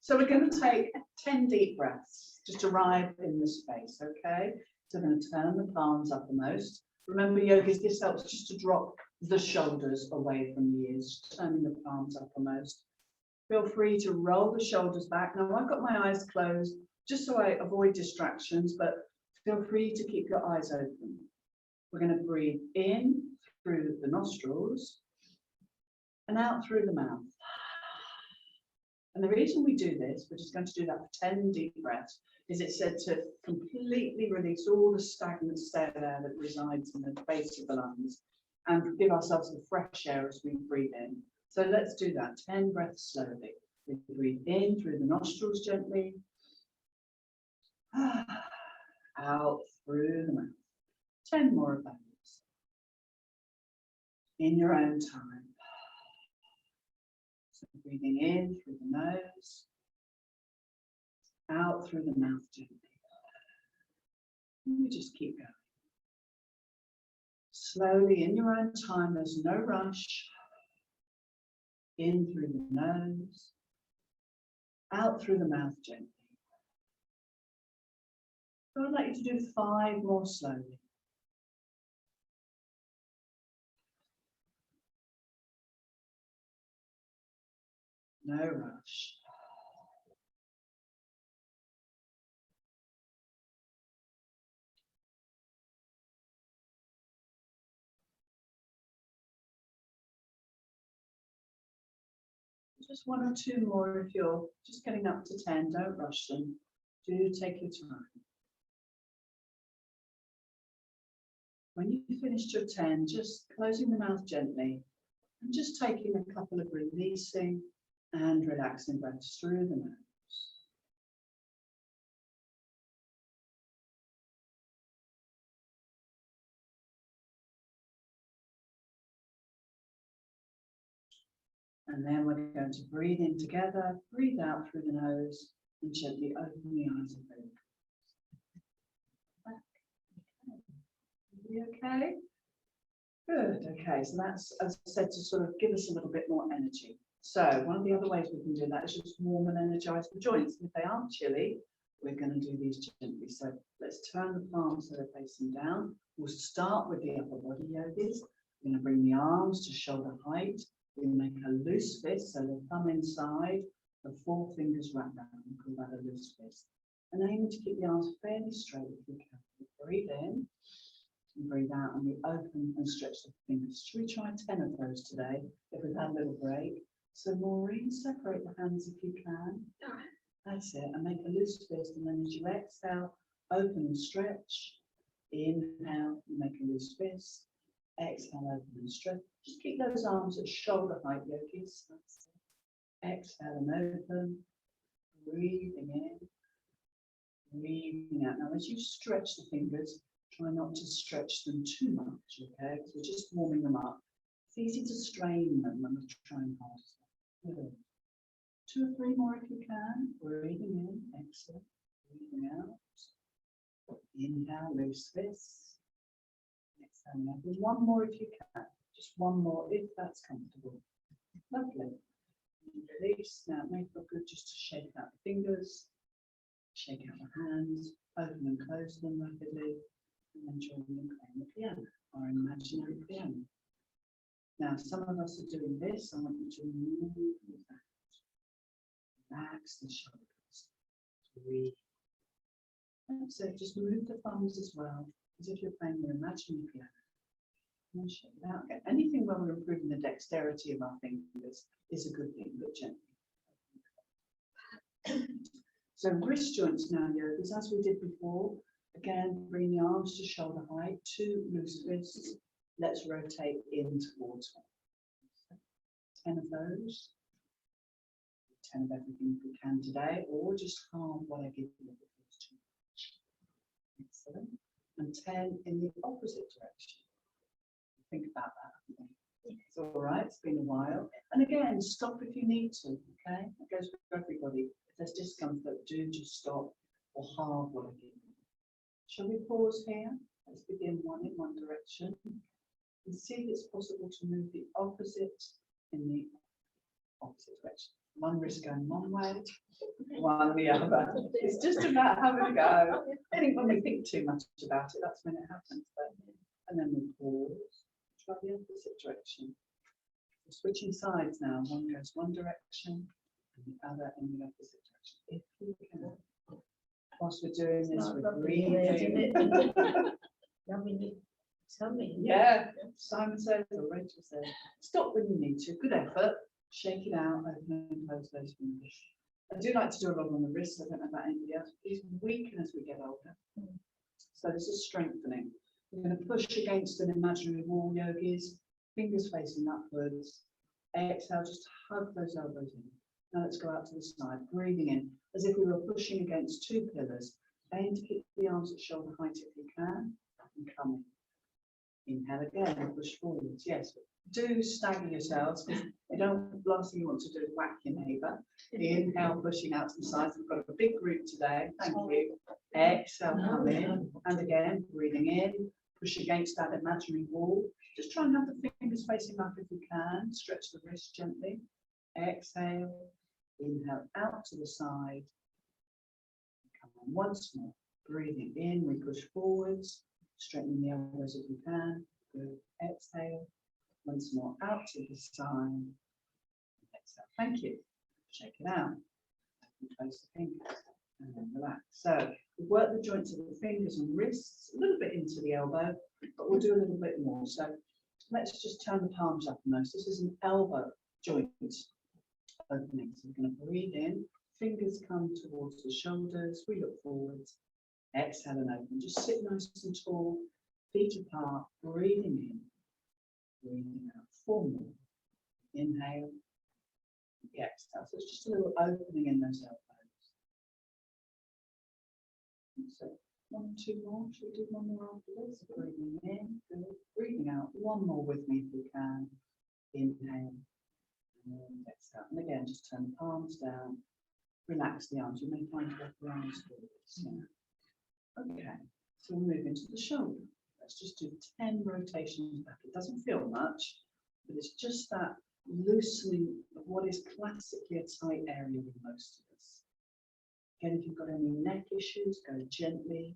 So we're going to take 10 deep breaths, just arrive in the space, okay? So we're going to turn the palms uppermost. Remember, yogis, this helps just to drop the shoulders away from the ears, turning the palms uppermost. Feel free to roll the shoulders back. Now, I've got my eyes closed just so I avoid distractions, but feel free to keep your eyes open. We're going to breathe in through the nostrils and out through the mouth. And the reason we do this, we're just going to do that for 10 deep breaths, is it said to completely release all the stagnant air that resides in the base of the lungs and give ourselves the fresh air as we breathe in. So let's do that, 10 breaths slowly. We breathe in through the nostrils gently, out through the mouth. 10 more of those. In your own time. So breathing in through the nose, out through the mouth gently. And we just keep going. Slowly, in your own time, there's no rush. In through the nose, out through the mouth gently. So I'd like you to do 5 more slowly. No rush. Just 1 or 2 more if you're just getting up to 10. Don't rush them. Do take your time. When you've finished your 10, just closing the mouth gently and just taking a couple of releasing and relaxing breaths through the nose. And then we're going to breathe in together, breathe out through the nose, and gently open the eyes and open. Are we okay? Good, okay, so that's, as I said, to sort of give us a little bit more energy. So one of the other ways we can do that is just warm and energize the joints. If they aren't chilly, we're going to do these gently. So let's turn the palms so they're facing down. We'll start with the upper body yogis. We're going to bring the arms to shoulder height. We make a loose fist, so the thumb inside, the 4 fingers wrap around. We call that a loose fist. And aiming to keep the arms fairly straight if you can. We breathe in and breathe out, and we open and stretch the fingers. Should we try 10 of those today if we've had a little break? So Maureen, separate the hands if you can. That's it, and make a loose fist, and then as you exhale, open and stretch. Inhale, you make a loose fist. Exhale, open and stretch. Just keep those arms at shoulder height, yogis. Exhale and open. Breathing in. Breathing out. Now, as you stretch the fingers, try not to stretch them too much, okay? Because we're just warming them up. It's easy to strain them when we're trying hard. Good. 2 or 3 more if you can. Breathing in. Exhale. Breathing out. Inhale, loose fists. Exhale, open. 1 more if you can. Just 1 more if that's comfortable. Lovely. Release. Now it may feel good just to shake out the fingers, shake out the hands, open and close them rapidly, and then join in playing the piano, or an imaginary piano. Now some of us are doing this. I want you to move that. Relax the shoulders. Breathe. So just move the thumbs as well, as if you're playing your imaginary piano. And shake it out. Okay. Anything where we're improving the dexterity of our fingers is a good thing, but gently. So wrist joints now, yogis, as we did before. Again, bring the arms to shoulder height, 2 loose fists. Let's rotate in towards one. 10 of those. 10 of everything we can today, or just half what I give you if it's too much. Excellent. And 10 in the opposite direction. Think about that. It's all right, it's been a while. And again, stop if you need to, okay? That goes for everybody. If there's discomfort, do just stop or halve what I give you. Shall we pause here? Let's begin one in one direction. And see if it's possible to move the opposite in the opposite direction. One wrist going one way, one the other. It's just about having a go. I think when we think too much about it, that's when it happens. And then we pause, try the opposite direction. We're switching sides now. One goes one direction, and the other in the opposite direction. If you can. Whilst we're doing this, we're breathing. Now we need something. Yeah, Simon says, or Rachel says, stop when you need to. Good effort. Shake it out, open and close those fingers. I do like to do a lot on the wrists. I don't know about anybody else. These weaken as we get older. So this is strengthening. We're going to push against an imaginary wall, yogis. Fingers facing upwards. Exhale, just hug those elbows in. Now let's go out to the side, breathing in as if we were pushing against two pillars. Aim to keep the arms at shoulder height if you can, and come in. Inhale again and push forwards. Yes, do stagger yourselves because you don't. Last thing you want to do is whack your neighbour. Inhale, pushing out to the sides. We've got a big group today. Thank you. Exhale, come in, and again, breathing in. Push against that imaginary wall. Just try and have the fingers facing up if you can. Stretch the wrist gently. Exhale. Inhale out to the side. Come on once more. Breathing in, we push forwards. Straighten the elbows if you can. Good. Exhale. Once more out to the side. Exhale. Thank you. Shake it out. And close the fingers. And then relax. So we've worked the joints of the fingers and wrists, a little bit into the elbow, but we'll do a little bit more. So let's just turn the palms up and nose. This is an elbow joint opening. So we're going to breathe in, fingers come towards the shoulders, we look forwards, exhale and open. Just sit nice and tall, feet apart, breathing in, breathing out. 4 more. Inhale, exhale. So it's just a little opening in those elbows. So 1, 2 more. Should we do one more after this? Breathing in, good. Breathing out. 1 more with me if you can. Inhale. And exhale. And again, just turn the palms down. Relax the arms. You may find you have the arms forwards. Yeah. Okay. So we'll move into the shoulder. Let's just do 10 rotations back. It doesn't feel much, but it's just that loosening of what is classically a tight area with most of us. Again, if you've got any neck issues, go gently.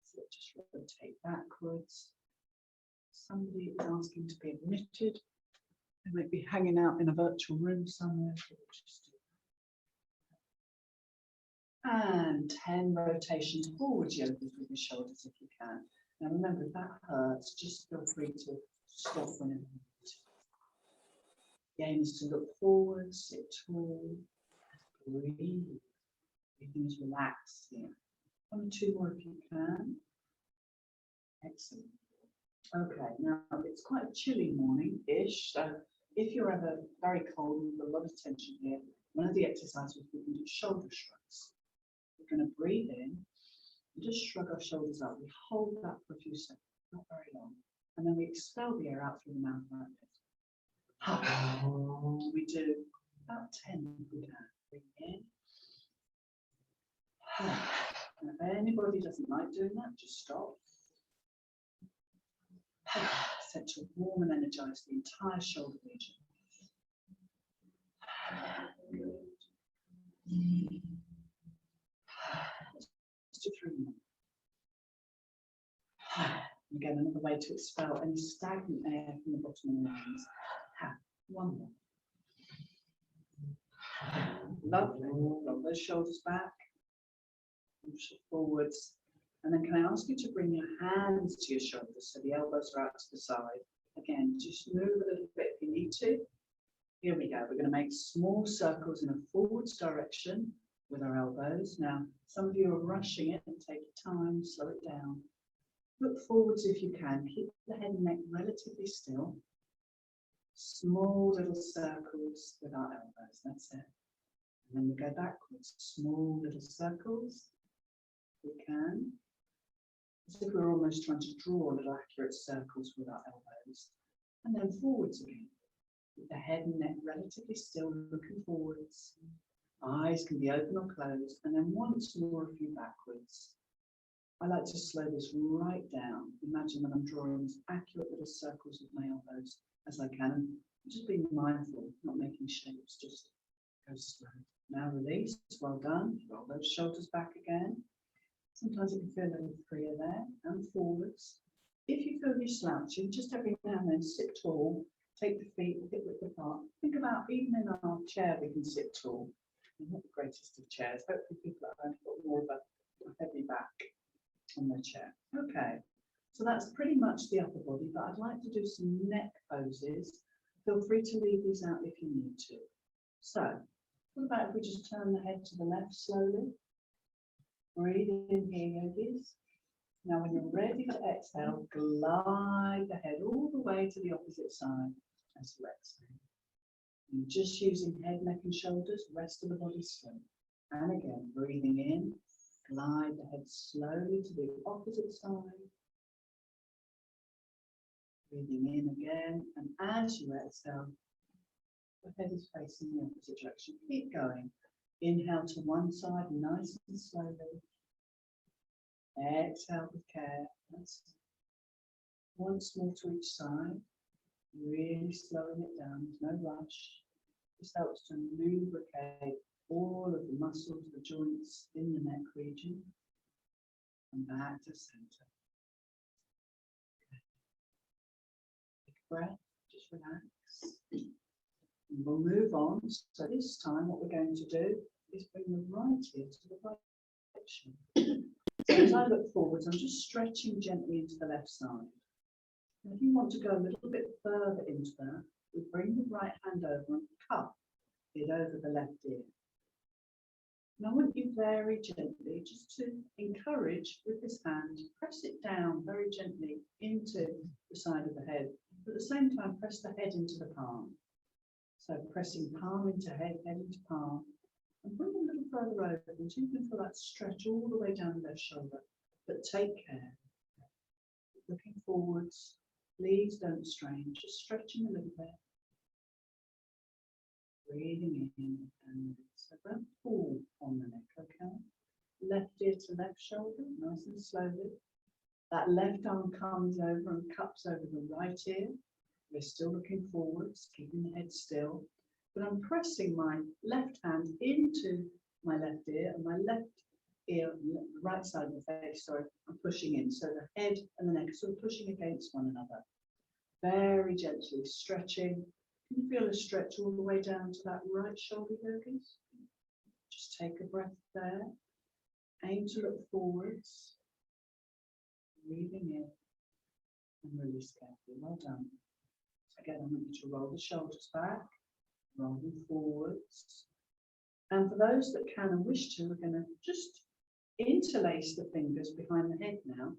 So just rotate backwards. Somebody is asking to be admitted. They might be hanging out in a virtual room somewhere. And 10 rotations forwards, yogas with your shoulders if you can. Now remember, if that hurts, just feel free to stop whenever you need to. The aim is to look forward, sit tall, breathe. Everything is relaxed here. 1 or 2 more if you can. Excellent. Okay, now it's quite a chilly morning-ish, so if you're ever very cold with a lot of tension here, one of the exercises we can do is shoulder shrugs. We're going to breathe in and just shrug our shoulders up. We hold that for a few seconds, not very long, and then we expel the air out through the mouth like this. We do about 10 if we can. Breathe in. If anybody doesn't like doing that, just stop. Set to warm and energize the entire shoulder region. Let's do 3 more. Again, another way to expel any stagnant air from the bottom of the lungs. 1 more. Lovely. Roll those shoulders back. Push it forwards. And then can I ask you to bring your hands to your shoulders so the elbows are out to the side. Again, just move a little bit if you need to. Here we go. We're going to make small circles in a forwards direction with our elbows. Now, some of you are rushing it. Take your time, slow it down. Look forwards if you can. Keep the head and neck relatively still. Small little circles with our elbows. That's it. And then we go backwards. Small little circles. We can. As if we're almost trying to draw little accurate circles with our elbows. And then forwards again. With the head and neck relatively still, looking forwards. Eyes can be open or closed. And then once more, a few backwards. I like to slow this right down. Imagine that I'm drawing as accurate little circles with my elbows as I can. And Just being mindful, not making shapes, just go slow. Now release, well done. Roll those shoulders back again. Sometimes it can feel a little freer there and forwards. If you feel you're slouching, just every now and then sit tall, take the feet a bit width apart. Think about even in our chair we can sit tall. We're not the greatest of chairs. Hopefully people at home got more of a heavy back on their chair. Okay, so that's pretty much the upper body, but I'd like to do some neck poses. Feel free to leave these out if you need to. So, what about if we just turn the head to the left slowly? Breathe in here, yogis. Now when you're ready to exhale, glide the head all the way to the opposite side as you exhale. And just using head, neck and shoulders, rest of the body slow. And again, breathing in, glide the head slowly to the opposite side. Breathing in again, and as you exhale, the head is facing the opposite direction. Keep going. Inhale to one side, nice and slowly. Exhale with care. That's once more to each side. Really slowing it down. There's no rush. This helps to lubricate all of the muscles, the joints in the neck region. And back to center. Take a breath. Just relax. And we'll move on. So this time what we're going to do is bring the right ear to the right direction. So as I look forwards, I'm just stretching gently into the left side. And if you want to go a little bit further into that, we bring the right hand over and cup it over the left ear. And I want you very gently just to encourage with this hand, press it down very gently into the side of the head. But at the same time, press the head into the palm. So pressing palm into head, head into palm. And bring a little further over until you can feel that stretch all the way down the left shoulder. But take care. Looking forwards. Please don't strain. Just stretching a little bit. Breathing in and so don't pull on the neck, okay? Left ear to left shoulder, nice and slowly. That left arm comes over and cups over the right ear. We're still looking forwards, keeping the head still. But I'm pressing my left hand into my left ear and my left ear, the right side of the face, sorry, I'm pushing in. So the head and the neck are sort of pushing against one another. Very gently stretching. Can you feel a stretch all the way down to that right shoulder, yogis? Just take a breath there. Aim to look forwards. Breathing in and release carefully. Well done. Again, I want you to roll the shoulders back, roll them forwards. And for those that can and wish to, we're going to just interlace the fingers behind the head now.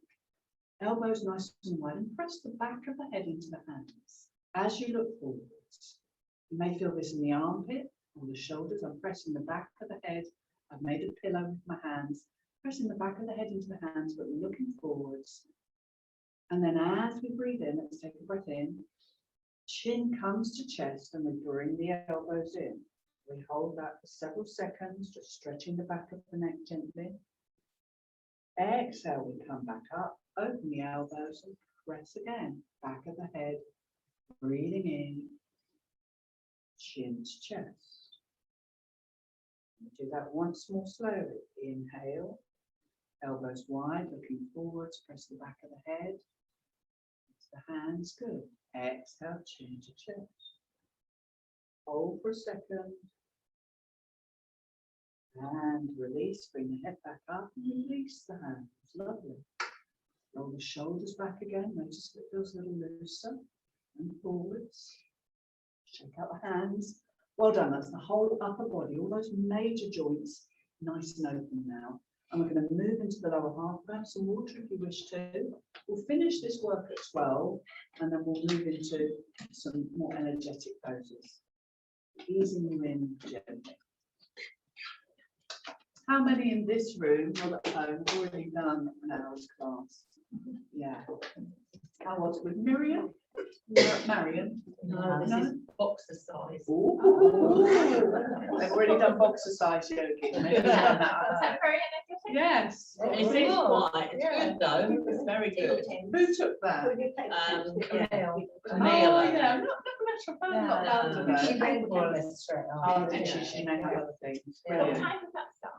Elbows nice and wide, and press the back of the head into the hands. As you look forwards, you may feel this in the armpit or the shoulders. I'm pressing the back of the head. I've made a pillow with my hands, pressing the back of the head into the hands, but we're looking forwards. And then as we breathe in, let's take a breath in. Chin comes to chest and we bring the elbows in. We hold that for several seconds, just stretching the back of the neck gently. Exhale, we come back up, open the elbows and press again. Back of the head, breathing in, chin to chest. We do that once more slowly. Inhale, elbows wide, looking forwards, press the back of the head. The hands, good. Exhale, chin to chest. Hold for a second. And release, bring the head back up and release the hands. Lovely. Roll the shoulders back again. Notice if it feels a little looser. And forwards. Shake out the hands. Well done. That's the whole upper body. All those major joints nice and open now. And we're going to move into the lower half. Grab some water if you wish to. We'll finish this work at 12 and then we'll move into some more energetic poses. Easing you in gently. How many in this room or at home have already done an hour's class? Yeah. How was it with Miriam? Marion? No, this is boxer size. Ooh. already done boxer size yoga. Maybe done that. Was that very energetic? Yes. Oh, It is really? quite, it's good though, it's very good. Who took that? Camille. Oh, yeah, I'm not sure. I'm not loud Yeah. She enough. went more or less straight Oh, on. did she? She may have other things. Yeah. What Brilliant. time does that start?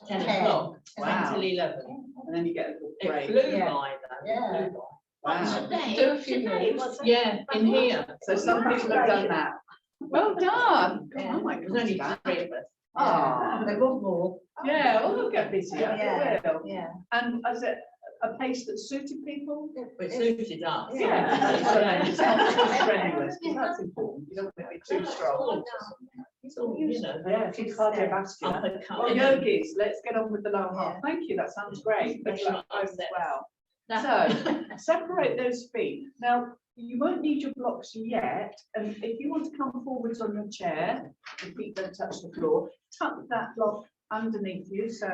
10 10. o'clock, 10 Wow. till 11. And then you get a little It break. flew Yeah. by though. Yeah. It flew by. Wow. Today, Do a few today minutes. wasn't Yeah, in here. So some people have done that. Well done. Yeah. Oh my There's only goodness. 3 of us. Ah, They want more. yeah, well, they'll get busier. Yeah. They will. Yeah. And is it a pace that suited people? It suited us. Yeah. That's what I mean. It's not too strenuous, 'cause that's important. You don't want to be too strong. It's all, you know. Yeah, if you're cardiovascular. Uppercut. Well, yogis, let's get on with the lower half. Yeah. Thank you, that sounds great. Good Special luck both as upsets. well. That- So, separate those feet. Now, you won't need your blocks yet, and if you want to come forwards on your chair, your feet don't touch the floor, tuck that block underneath you so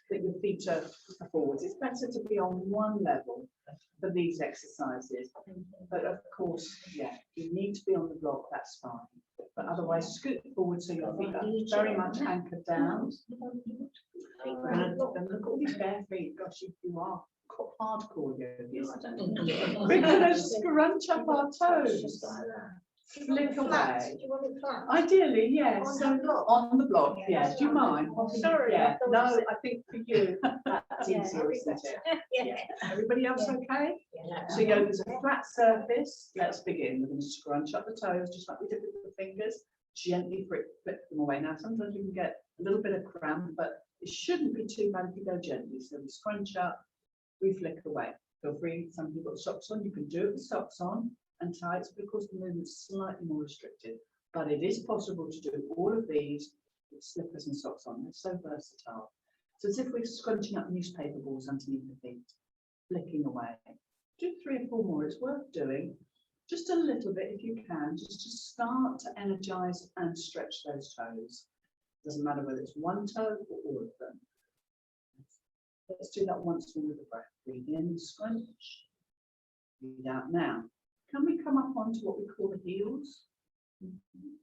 that your feet are forwards. It's better to be on one level for these exercises. But of course, yeah, you need to be on the block, that's fine. But otherwise, scoot forward so your feet are very much anchored down. And look at all these bare feet, gosh, you are hardcore yogis. We're going to scrunch up our toes, flick away. you want it flat? Ideally, yes. On So the block? on the block, yes. Do you mind? Sorry, I Yeah. thought No, you said- I think for you, that's Yeah, easier, isn't it? Yeah. Everybody else Yeah. okay? Yeah. So yoga's a flat surface. Let's begin. We're going to scrunch up the toes, just like we did with the fingers. Gently flip them away. Now, sometimes you can get a little bit of cramp, but it shouldn't be too bad if you go gently. So we scrunch up, we flick away. Feel free. Some people got socks on. You can do it with socks on and tights because the movement's slightly more restricted. But it is possible to do all of these with slippers and socks on. They're so versatile. So as if we're scrunching up newspaper balls underneath the feet, flicking away. Do 3 or 4 more. It's worth doing. Just a little bit if you can, just to start to energize and stretch those toes. Doesn't matter whether it's one toe or all of them. Let's do that once more with the breath. Breathe in, scrunch. Breathe out. Now, can we come up onto what we call the heels?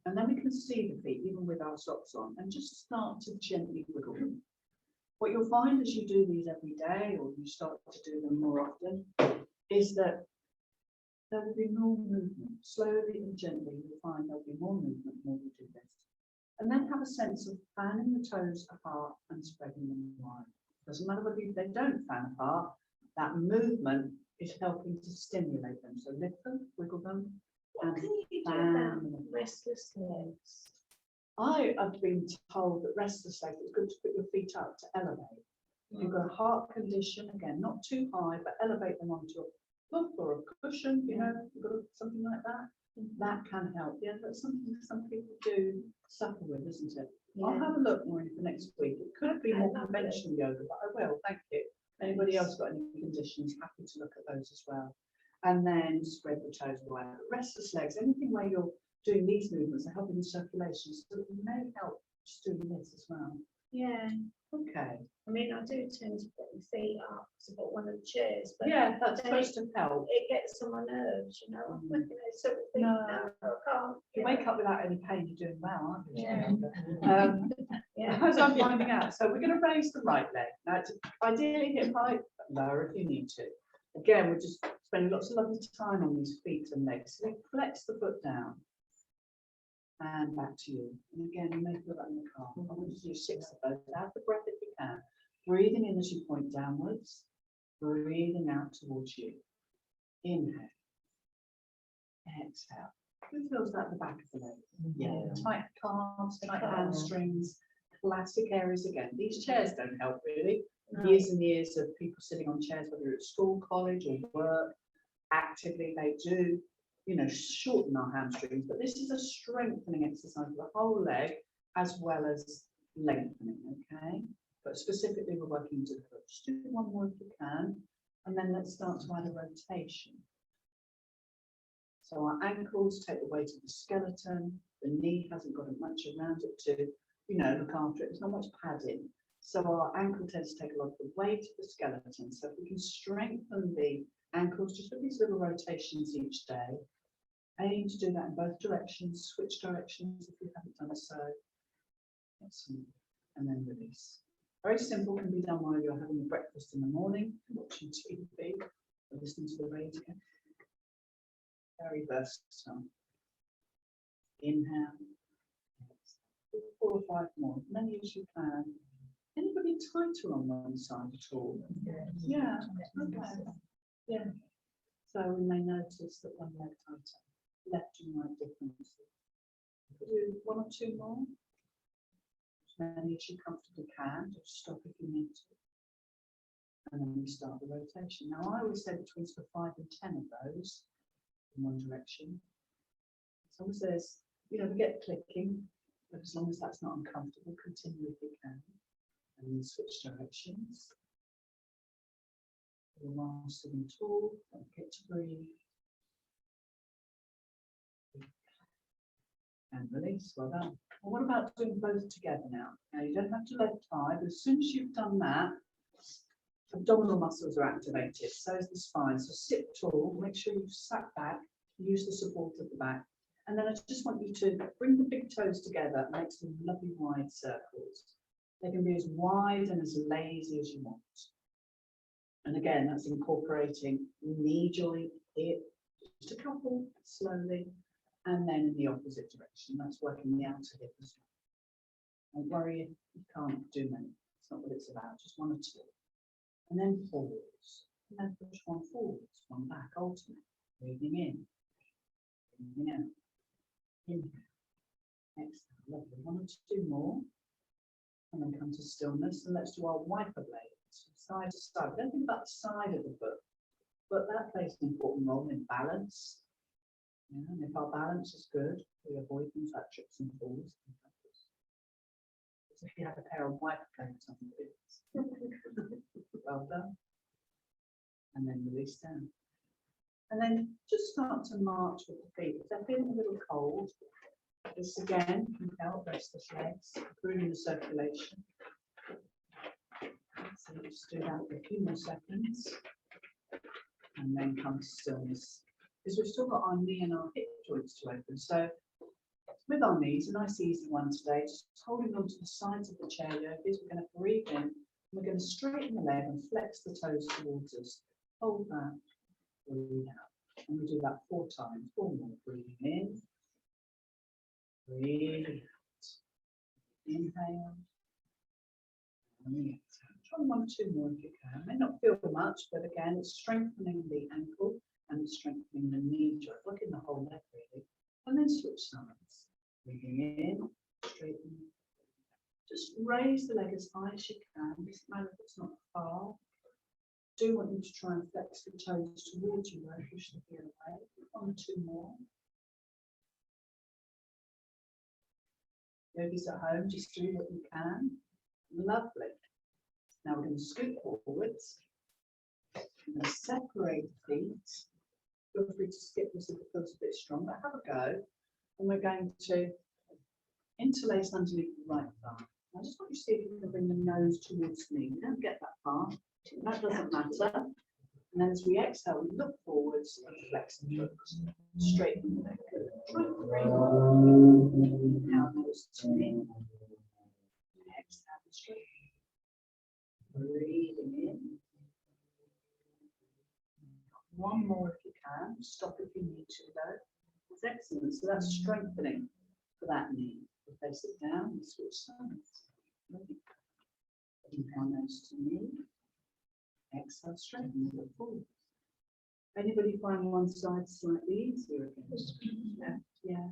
And then we can see the feet even with our socks on and just start to gently wiggle. What you'll find as you do these every day or you start to do them more often is that there will be more movement. Slowly and gently, you'll find there'll be more movement more you do this. And then have a sense of fanning the toes apart and spreading them wide. Doesn't matter whether they don't fan apart, that movement is helping to stimulate them. So lift them, wiggle them, What and can you do fan about them. restless legs? I have been told that restless legs, it's good to put your feet up to elevate. If you've got a heart condition, again, not too high, but elevate them onto a book or a cushion, you know, you've got something like that. That can help. Yeah, that's something some people do suffer with, isn't it? I'll have a look more into next week. It could be I more love it. conventional yoga, but I will, thank you. Anybody else got any conditions, happy to look at those as well. And then spread the toes wide. Restless legs, anything where you're doing these movements are helping the circulation, so it may help just doing this as well. Yeah, Okay. I mean, I do tend to put my feet up because I've got one of the chairs, but Yeah, that's then supposed to help. it gets on my nerves, you know. I'm looking at sort of think, No. no, I can't. If you wake up without any pain, you're doing well, aren't you? Yeah. Yeah. As I'm finding out, so we're going to raise the right leg. Now, it's ideally hip height, but lower if you need to. Again, we're just spending lots of lovely time on these feet and legs. So flex the foot down. And back to you. And again, you may feel that in the calf. I want you to do 6 of those. Have the breath if you can. Breathing in as you point downwards. Breathing out towards you. Inhale. Exhale. Who feels that at the back of the leg? Yeah. Tight calves, tight hamstrings, classic areas again. These chairs don't help really. Years and years of people sitting on chairs, whether it's school, college, or work, actively they do, you know, shorten our hamstrings. But this is a strengthening exercise for the whole leg as well as lengthening. Okay. But specifically, we're working to the foot. Just do one more if you can, and then let's start to add a rotation. So our ankles take the weight of the skeleton. The knee hasn't got much around it to, you know, look after it. There's not much padding. So our ankle tends to take a lot of the weight of the skeleton. So if we can strengthen the ankles, just with these little rotations each day. Aim to do that in both directions. Switch directions if you haven't done so. Excellent. And then release. Very simple, can be done while you're having your breakfast in the morning, watching TV, or listening to the radio. Very versatile. Inhale. 4 or 5 more, as many as you can. Anybody tighter on one side at all? Yeah. Okay. Yeah. So we may notice that one leg tighter, left and right differences. Do 1 or 2 more. As many as you comfortably can. Just stop if you need to. And then we start the rotation. Now I always say between 5 and 10 of those in one direction. As long as there's, we get clicking, but as long as that's not uncomfortable, continue if you can. And then switch directions. While sitting tall, don't forget to breathe. And release, well done. Well, what about doing both together now? Now you don't have to left thigh, but as soon as you've done that, abdominal muscles are activated, so is the spine. So sit tall, make sure you've sat back, use the support at the back. And then I just want you to bring the big toes together and make some lovely wide circles. They can be as wide and as lazy as you want. And again, that's incorporating knee joint, hip, just a couple, slowly, and then in the opposite direction. That's working the outer hip as well. Don't worry if you can't do many. It's not what it's about, just 1 or 2. And then forwards, and then push 1 forwards, 1 back, alternate. Breathing in, breathing out. Inhale, exhale, lovely. 1 or 2 more. And then come to stillness, and let's do our wiper blades, side to side. Don't think about the side of the foot, but that plays an important role in balance. Yeah, and if our balance is good, we avoid things like trips and falls. As if you have a pair of wiper blades on the boots. Well done. And then release down. And then just start to march with the feet. If they're feeling a little cold, this again can help restless legs, improving the circulation. So just do that for a few more seconds. And then come to stillness. Because we've still got our knee and our hip joints to open. So with our knees, a nice easy one today, just holding onto the sides of the chair yogis. We're going to breathe in. We're going to straighten the leg and flex the toes towards us. Hold that, breathe out. And we do that 4 times. 4 more. Breathing in. Breathe out. Inhale. And exhale. Try 1 or 2 more if you can. May not feel much, but again, it's strengthening the ankle and strengthening the knee joint, working the whole leg really. And then switch sides. Breathing in, straighten. Just raise the leg as high as you can. Doesn't matter if it's not far. Do want you to try and flex the toes towards you, where you should be away. 1 or 2 more. Yogis at home, just do what you can. Lovely. Now we're going to scoot forwards. We're going to separate the feet. Feel free to skip this if it feels a bit strong, but have a go. And we're going to interlace underneath the right thigh. I just want you to see if you can bring the nose towards me. We don't get that far. That doesn't matter. And then as we exhale, we look forwards and flex the foot. Straighten the leg. Try and breathe. Inhale, nose to knee. Exhale, straighten. Breathing in. 1 more if you can. Stop if you need to though. It's excellent. So that's strengthening for that knee. We face it down and switch sides. Inhale, nose to knee. Exhale, straighten. Look forward. Anybody find one side slightly easier again? Yeah.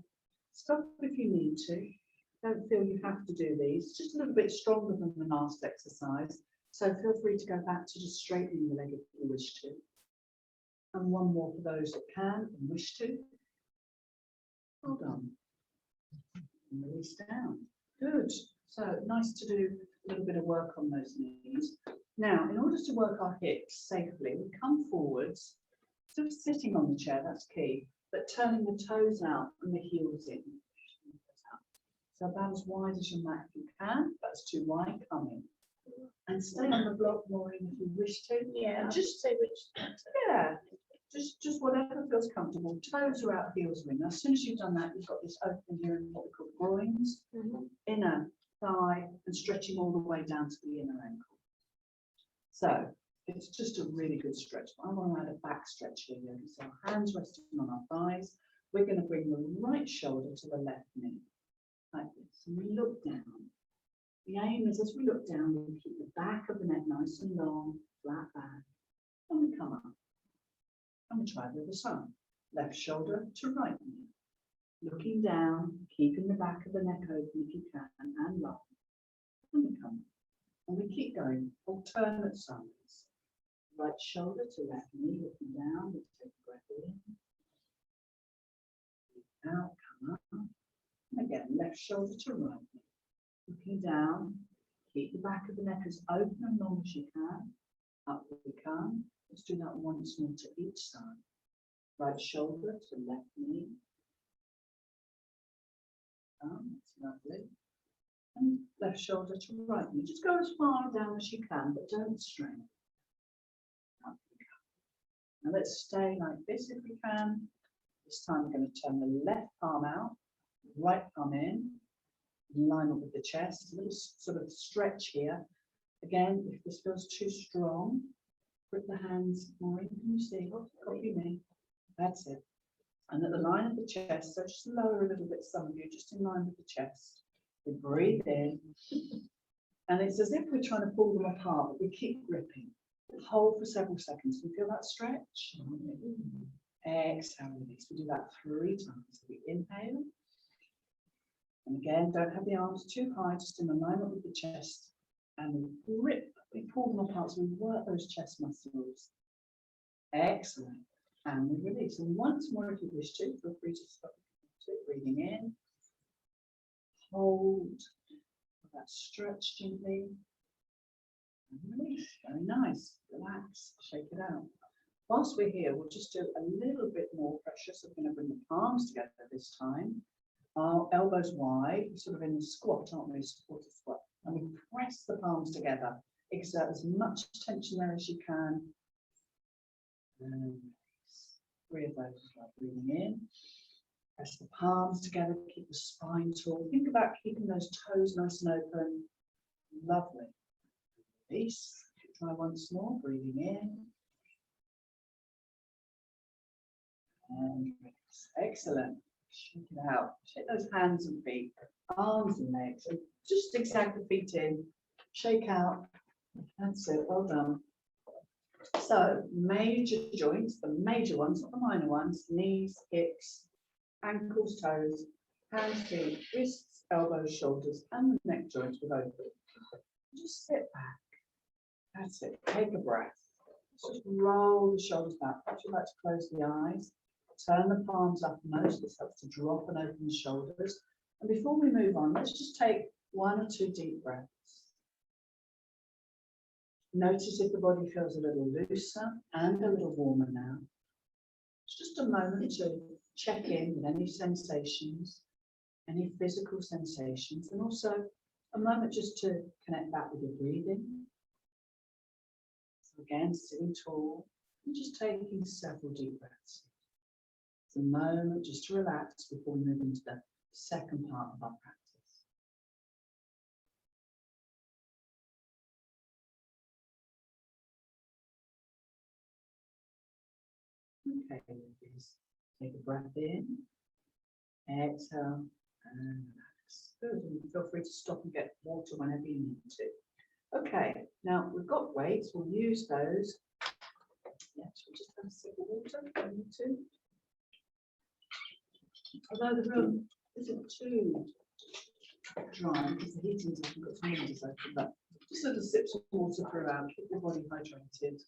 Stop if you need to. Don't feel you have to do these. It's just a little bit stronger than the last exercise. So feel free to go back to just straightening the leg if you wish to. And 1 more for those that can and wish to. Well done. And release down. Good. So nice to do a little bit of work on those knees. Now, in order to work our hips safely, we come forwards, sort of sitting on the chair, that's key, but turning the toes out and the heels in. So about as wide as your mat if you can. If that's too wide, come in. And stay on the block, Maureen, if you wish to. Yeah, And just say which. yeah, just whatever feels comfortable. Toes are out, heels are in. As soon as you've done that, you've got this opening here in what we call groins. Inner thigh, and stretching all the way down to the inner ankle. So it's just a really good stretch. I want to add a back stretch here. So our hands resting on our thighs. We're going to bring the right shoulder to the left knee, like this. And we look down. The aim is as we look down, we keep the back of the neck nice and long, flat back. And we come up. And we try the other side. Left shoulder to right knee. Looking down, keeping the back of the neck open if you can, and long. And we come up. And we keep going, alternate sides. Right shoulder to left knee, looking down, we take a breath in. Out, come up. And again, left shoulder to right knee. Looking down, keep the back of the neck as open and long as you can. Up we come. Let's do that once more to each side. Right shoulder to left knee. That's lovely. And left shoulder to right knee. Just go as far down as you can, but don't strain. Up we go. Now let's stay like this if we can. This time we're going to turn the left palm out, right palm in line up with the chest. A little sort of stretch here. Again, if this feels too strong, grip the hands more in. Can you see? Copy me. That's it. And at the line of the chest, so just lower a little bit, some of you, just in line with the chest. We breathe in. And it's as if we're trying to pull them apart, but we keep gripping. Hold for several seconds. Can you feel that stretch? Exhale, release. We do that 3 times. So we inhale. And again, don't have the arms too high, just in alignment with the chest. And we grip, we pull them apart, so we work those chest muscles. Excellent. And we release. And once more, if you wish to, feel free to stop. Breathing in. Hold. That stretch gently. And release. Very nice. Relax. Shake it out. Whilst we're here, we'll just do a little bit more pressure. So we're going to bring the palms together this time. Our elbows wide, sort of in the squat, aren't we? Supported squat. And we press the palms together. Exert as much tension there as you can. And 3 of those. Breathing in. Press the palms together. Keep the spine tall. Think about keeping those toes nice and open. Lovely. Release. Try once more. Breathing in. And release. Excellent. Shake it out. Shake those hands and feet, arms and legs. And just zigzag the feet in. Shake out. That's it. Well done. So, major joints, the major ones, not the minor ones, knees, hips, ankles, toes, hands, feet, wrists, elbows, shoulders, and the neck joints with open. Just sit back. That's it. Take a breath. Just roll the shoulders back. Perhaps you'd like to close the eyes. Turn the palms up most. This helps to drop and open the shoulders. And before we move on, let's just take 1 or 2 deep breaths. Notice if the body feels a little looser and a little warmer now. It's just a moment to check in with any sensations, any physical sensations, and also a moment just to connect back with your breathing. So again, sitting tall and just taking several deep breaths. It's a moment just to relax before we move into the second part of our practice. Okay, please take a breath in, exhale, and relax. Good. And feel free to stop and get water whenever you need to. Okay, now we've got weights, we'll use those. Yes, we'll just have a sip of water if we need to. Although the room isn't too dry because the heating's open, got some windows open, but just little sips of water throughout, keep your body hydrated.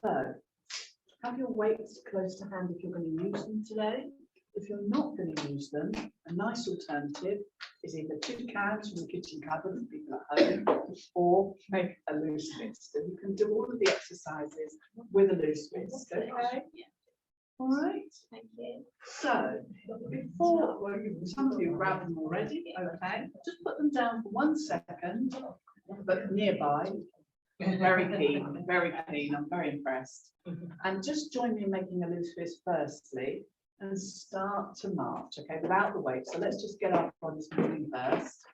So, have your weights close to hand if you're going to use them today. If you're not going to use them, a nice alternative is either 2 cans from the kitchen cupboard for people at home, or make a loose fist. And you can do all of the exercises with a loose fist, okay? Yeah. All right. Thank you. So, before, well, some of you grabbed them already, okay? Just put them down for 1 second, but nearby. Very keen, very keen. I'm very impressed. And just join me in making a loose fist firstly. and start to march, okay, without the weight. So let's just get our bodies moving first.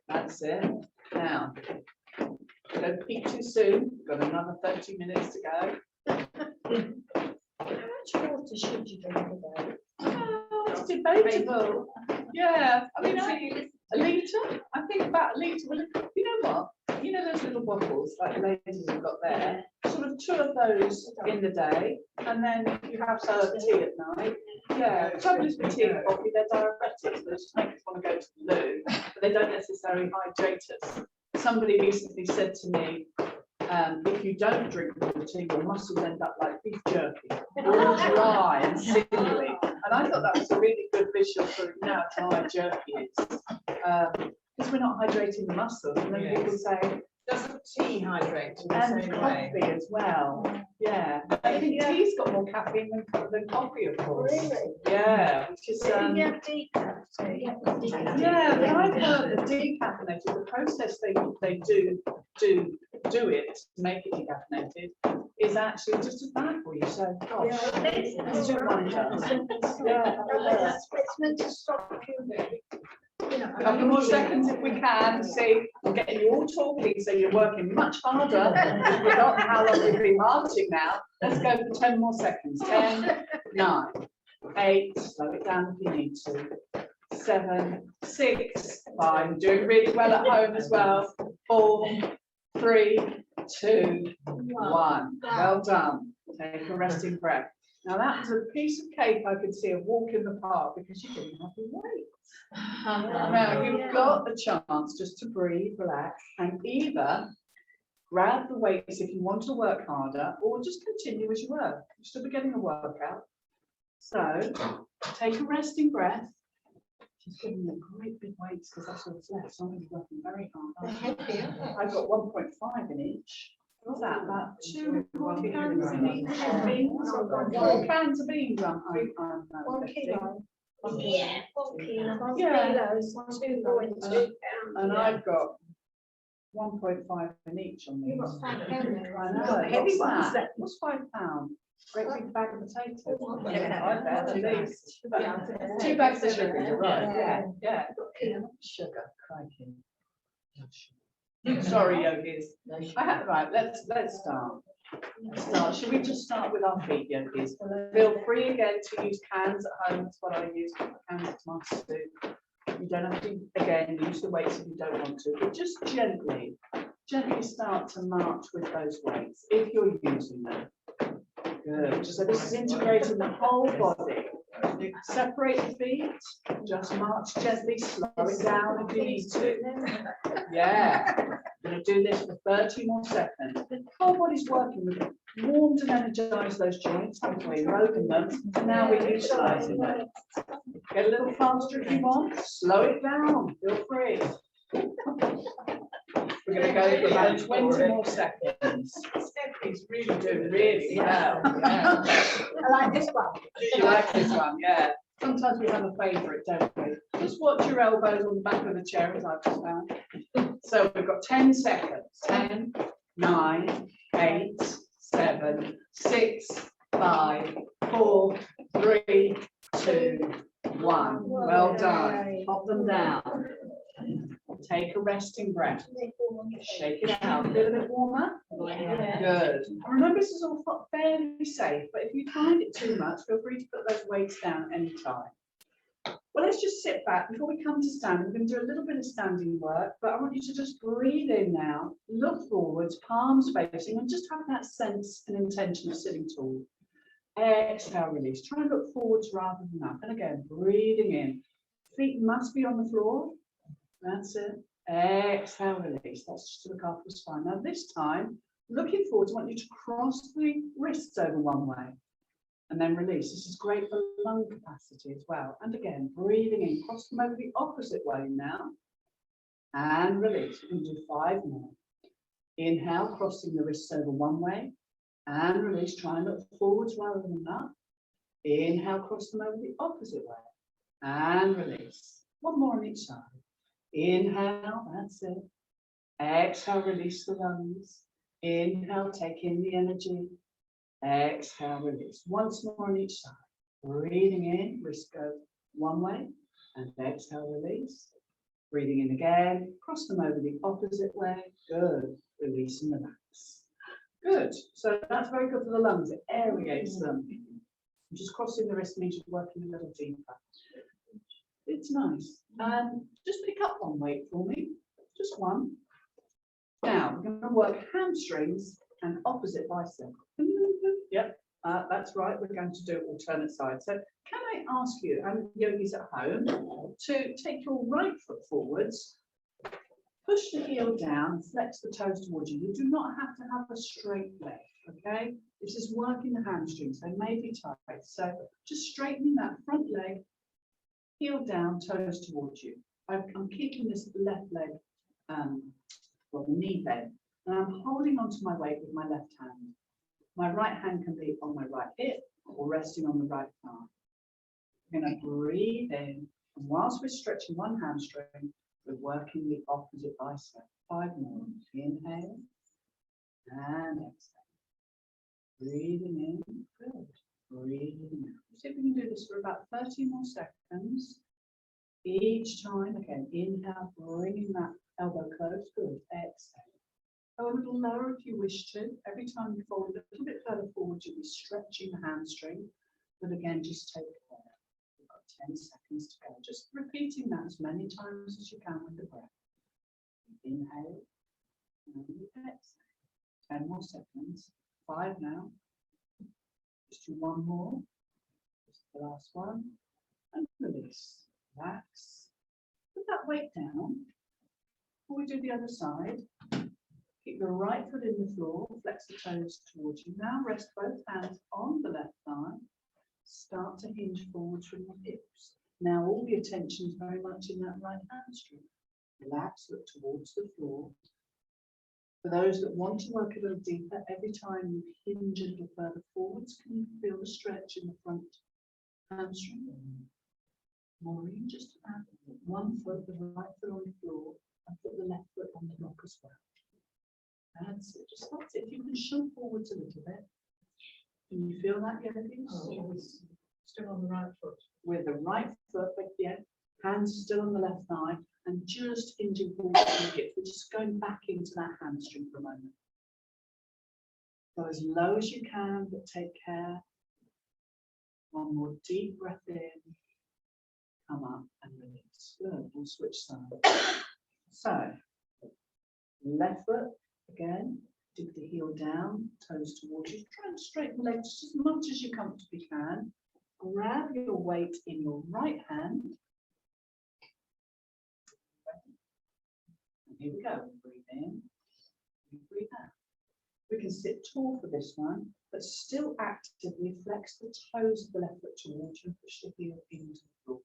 That's it. Now, don't peak too soon. We've got another 30 minutes to go. How much water should you drink a day? Oh, it's debatable. Yeah, I mean, a litre? I think about a litre. Well, you know what? You know those little bottles like the ladies have got there? Sort of 2 of those in the day, and then you have some tea at night. Yeah, the trouble is with tea and coffee, they're diuretics. They just make us want to go to the loo, but they don't necessarily hydrate us. Somebody recently said to me, if you don't drink water, your muscles end up like beef jerky, all dry and sinewy. And I thought that was a really good visual for how dry jerky is, because we're not hydrating the muscles. And then people say, Doesn't tea hydrate in the and same coffee way? as well. Yeah, I think tea's got more caffeine than coffee, of course. Really? Yeah, which is You have decaf tea. yeah, but I've heard the decaffeinated, the process they do it to make it decaffeinated is actually just as bad for you. So gosh, it's too much. Yeah, It's meant to stop you. a couple more seconds if we can. See, I'm getting you all talking, so you're working much harder. You've forgotten how long we've been marching now. Let's go for 10 more seconds. 10, 9, 8, slow it down if you need to. 7, 6, 5. Doing really well at home as well. 4, 3, 2, 1. Well done. Take a resting breath. Now that was a piece of cake I could see a walk in the park because you didn't have your weight. Now you've got a chance just to breathe, relax, and either grab the weights if you want to work harder, or just continue as you were. You're still getting a workout. So take a resting breath. She's giving you great big weights because that's all that's left. So I'm going to be working very hard. I've got 1.5 in each. What's that? About 2 cans in each. Beans. 4 cans of beans. 1 kilo. Yeah. 1 kilo. 1 Yeah. kilos. 2.2 pounds. And I've got 1.5 in each on these. You've got 5 pounds. I know. Got heavy What's ones. that? What's £5? Great big bag of potatoes. Yeah. I bet at least. 2 bags of sugar, you're right. Yeah. Sugar, crikey. Sorry, yogis. Right, let's start. Should we just start with our feet, yogis? Feel free again to use cans at home. That's what I use. Cans of tomato soup. You don't have to, again, use the weights if you don't want to, but just gently start to march with those weights if you're using them. Good. So this is integrating the whole body. Separate the feet, just march gently, slow it down if you need to. Yeah. We're going to do this for 30 more seconds. The whole body's working. We've warmed and energized those joints, haven't we? Opened them, and now we're utilizing them. Get a little faster if you want. Slow it down. Feel free. We're going to go for about 20 more seconds. Stephanie's really doing really well. Yeah. I like this one. You like this one, yeah. Sometimes we have a favourite, don't we? Just watch your elbows on the back of the chair, as I've just found. So we've got 10 seconds. 10, 9, 8, 7, 6, 5, 4, 3, 2, 1. Well done. Pop them down. Take a resting breath. Shake it out. A little bit warmer. Good. Remember, this is all fairly safe, but if you find it too much, feel free to put those weights down anytime. Well, let's just sit back. Before we come to standing, we're going to do a little bit of standing work, but I want you to just breathe in now, look forwards, palms facing, and just have that sense and intention of sitting tall. Exhale, release. Try and look forwards rather than up. And again, breathing in. Feet must be on the floor. That's it. Exhale, release. That's just to look after the spine. Now this time, looking forward, I want you to cross the wrists over one way and then release. This is great for lung capacity as well. And again, breathing in, cross them over the opposite way now and release. We can do 5 more. Inhale, crossing the wrists over one way and release. Try and look forwards rather than up. Inhale, cross them over the opposite way and release. 1 more on each side. Inhale, that's it. Exhale, release the lungs. Inhale, take in the energy. Exhale, release. Once more on each side. Breathing in, wrist go one way, and exhale, release. Breathing in again, cross them over the opposite way. Good. Release and relax. Good. So that's very good for the lungs. It aerates them. Just crossing the wrist means you're working a little deeper. It's nice. Just pick up one weight for me. Just one. Now we're going to work hamstrings and opposite bicep. Yep, that's right. We're going to do alternate sides. So can I ask you, and yogis at home, to take your right foot forwards, push the heel down, flex the toes towards you. You do not have to have a straight leg, okay? This is working the hamstrings. They may be tight. So just straightening that front leg, heel down, toes towards you. I'm keeping this left leg, well, the knee bent, and I'm holding onto my weight with my left hand. My right hand can be on my right hip or resting on the right thigh. I'm going to breathe in, and whilst we're stretching one hamstring, we're working the opposite bicep. 5 more. Inhale and exhale. Breathing in. Good. Breathing out. See if we can do this for about 30 more seconds. Each time, again, inhale, bringing that elbow close. Good. Exhale. Go a little lower if you wish to. Every time you fold a little bit further forward, you'll be stretching the hamstring. But again, just take care. We've got 10 seconds to go. Just repeating that as many times as you can with the breath. Inhale and exhale. 10 more seconds. 5 now. Just do one more. Just the last one. And release. Relax. Put that weight down. Before we do the other side, keep your right foot in the floor, flex the toes towards you. Now rest both hands on the left thigh. Start to hinge forwards from your hips. Now all the attention is very much in that right hamstring. Relax, look towards the floor. For those that want to work a little deeper, every time you hinge a little further forwards, can you feel the stretch in the front hamstring? Maureen, just add one foot, the right foot on the floor, and put the left foot on the block as well. That's it. Just that's it. If you can shove forwards a little bit. Can you feel that, yogis? Still on the right foot. With the right foot, but yeah, hands still on the left thigh, and just hinging forward from the hips. We're just going back into that hamstring for a moment. Go as low as you can, but take care. One more deep breath in. Come up and release. Good. We'll switch sides. So, left foot again. Dig the heel down, toes towards you. Try and straighten the legs just as much as you comfortably can. Grab your weight in your right hand. And here we go. Breathe in. Breathe out. We can sit tall for this one, but still actively flex the toes of the left foot towards you and push the heel into the floor.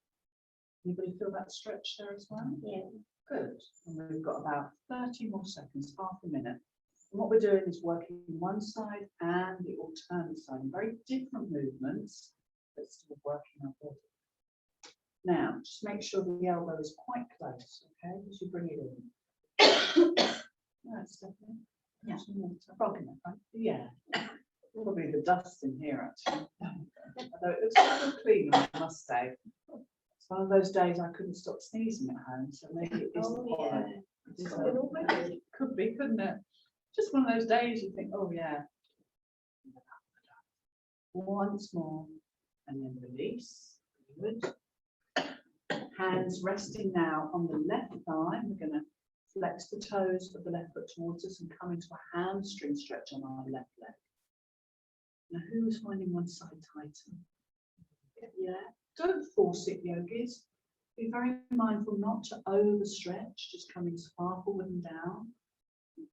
Anybody feel that stretch there as well? Yeah. Good. And we've got about 30 more seconds, half a minute. And what we're doing is working one side and the alternate side, very different movements, but still working our body. Now, just make sure the elbow is quite close, okay, as you bring it in. Right, Stephanie? Yeah. Rocking it, right? Yeah. Probably the dust in here, actually. Although it looks a little clean, I must say. It's one of those days I couldn't stop sneezing at home, so maybe it is the pollen. Could be, couldn't it? Just one of those days you think, oh yeah. Once more, and then release. Good. Hands resting now on the left thigh. We're going to flex the toes of the left foot towards us and come into a hamstring stretch on our left leg. Now, who's finding one side tighter? Yeah. Don't force it, yogis. Be very mindful not to overstretch, just coming as far forward and down.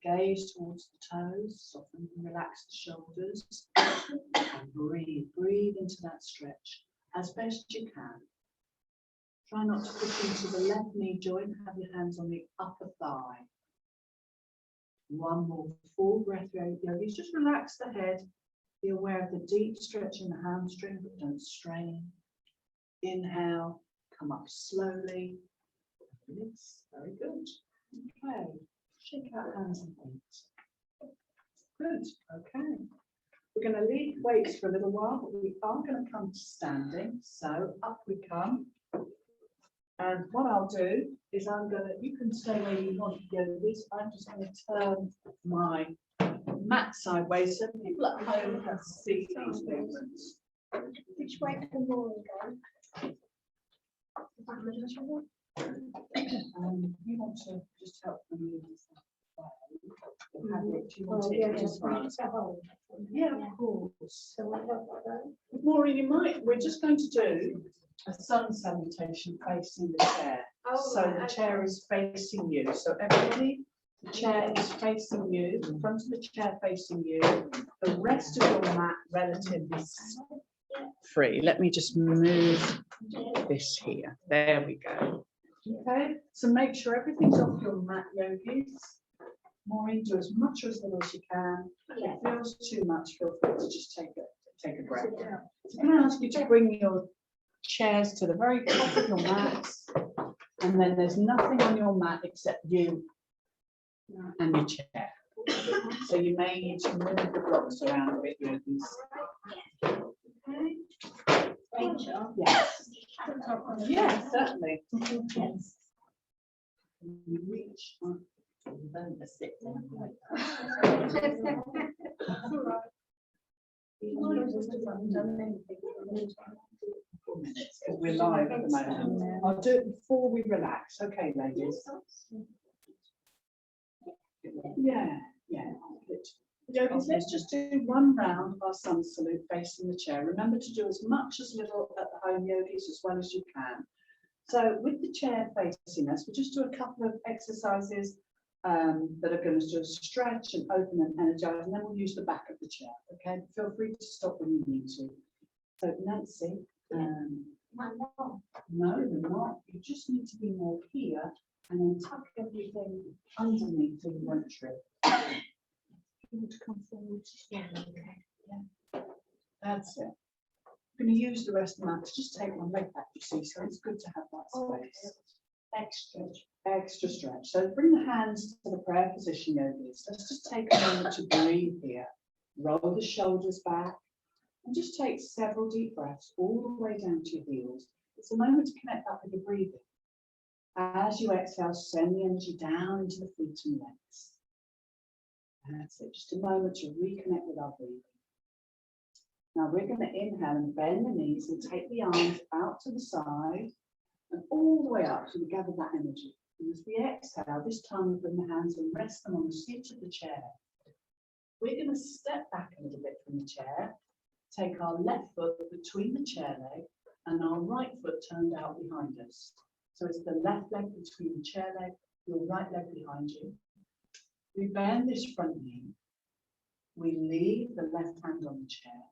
Gaze towards the toes, soften and relax the shoulders, and breathe. Breathe into that stretch as best you can. Try not to push into the left knee joint, have your hands on the upper thigh. One more full breath, yogis. Just relax the head. Be aware of the deep stretch in the hamstring, but don't strain. Inhale, come up slowly. Release. Very good. Okay. Shake out hands and feet. Good. Okay. We're going to leave weights for a little while, but we are going to come to standing. So up we come. And what I'll do is you can stay where you want to go with this. I'm just going to turn my mat sideways so people at home can see these movements. Which way can Maureen go? You want to just help them move this up. Do you want Oh, it yeah, in just front? yeah. Yeah, of course. So I help like that. Maureen, we're just going to do a sun salutation facing the chair. Oh, So right, the okay. chair is facing you. So everybody, the chair is facing you, the front of the chair facing you, the rest of your mat relative is free. Let me just move this here. There we go. Okay, so make sure everything's off your mat, yogis. Maureen, do as much or as little as you can. If it feels too much, feel free to just take a breath. So can I ask you to bring your chairs to the very top of your mats, and then there's nothing on your mat except you and your chair. So you may need to move the blocks around a bit, yogis. Yes. Yes, certainly. Yes. You reach on the sit because we're live at the moment. I'll do it before we relax. Okay, ladies. Yeah. Good. Yogis, let's just do one round of our sun salute facing the chair. Remember to do as much as little at the home, yogis, as well as you can. So with the chair facing us, we'll just do a couple of exercises that are going to just stretch and open and energize, and then we'll use the back of the chair. Okay, feel free to stop when you need to. So Nancy, no, they're not. You just need to be more here and then tuck everything underneath so you won't trip. You want to come forward? Yeah, okay. Yeah. That's it. I'm going to use the rest of the mat to just take my leg back, you see, so it's good to have that space. Extra stretch. So bring the hands to the prayer position, yogis. Let's just take a moment to breathe here. Roll the shoulders back and just take several deep breaths all the way down to your heels. It's a moment to connect that with your breathing. As you exhale, send the energy down into the feet and legs. That's it. Just a moment to reconnect with our breathing. Now we're going to inhale and bend the knees and take the arms out to the side and all the way up so we gather that energy. And as we exhale, this time we bring the hands and rest them on the seat of the chair. We're going to step back a little bit from the chair, take our left foot between the chair leg and our right foot turned out behind us. So it's the left leg between the chair leg, your right leg behind you. We bend this front knee. We leave the left hand on the chair.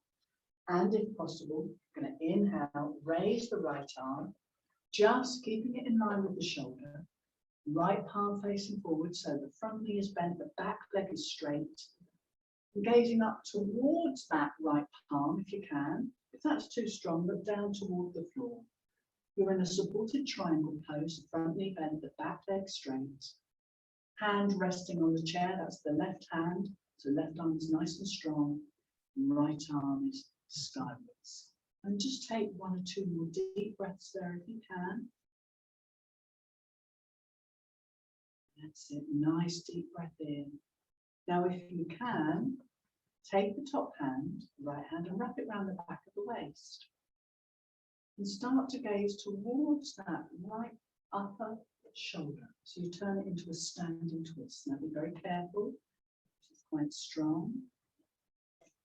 And if possible, we're going to inhale, raise the right arm, just keeping it in line with the shoulder. Right palm facing forward, so the front knee is bent, the back leg is straight. Gazing up towards that right palm if you can. If that's too strong, look down toward the floor. You're in a supported triangle pose, the front knee bent, the back leg straight. Hand resting on the chair, that's the left hand. So left arm is nice and strong, right arm is skywards. And just take one or two more deep breaths there if you can. That's it, nice deep breath in. Now if you can, take the top hand, right hand, and wrap it around the back of the waist. And start to gaze towards that right upper shoulder. So you turn it into a standing twist. Now be very careful, it's quite strong.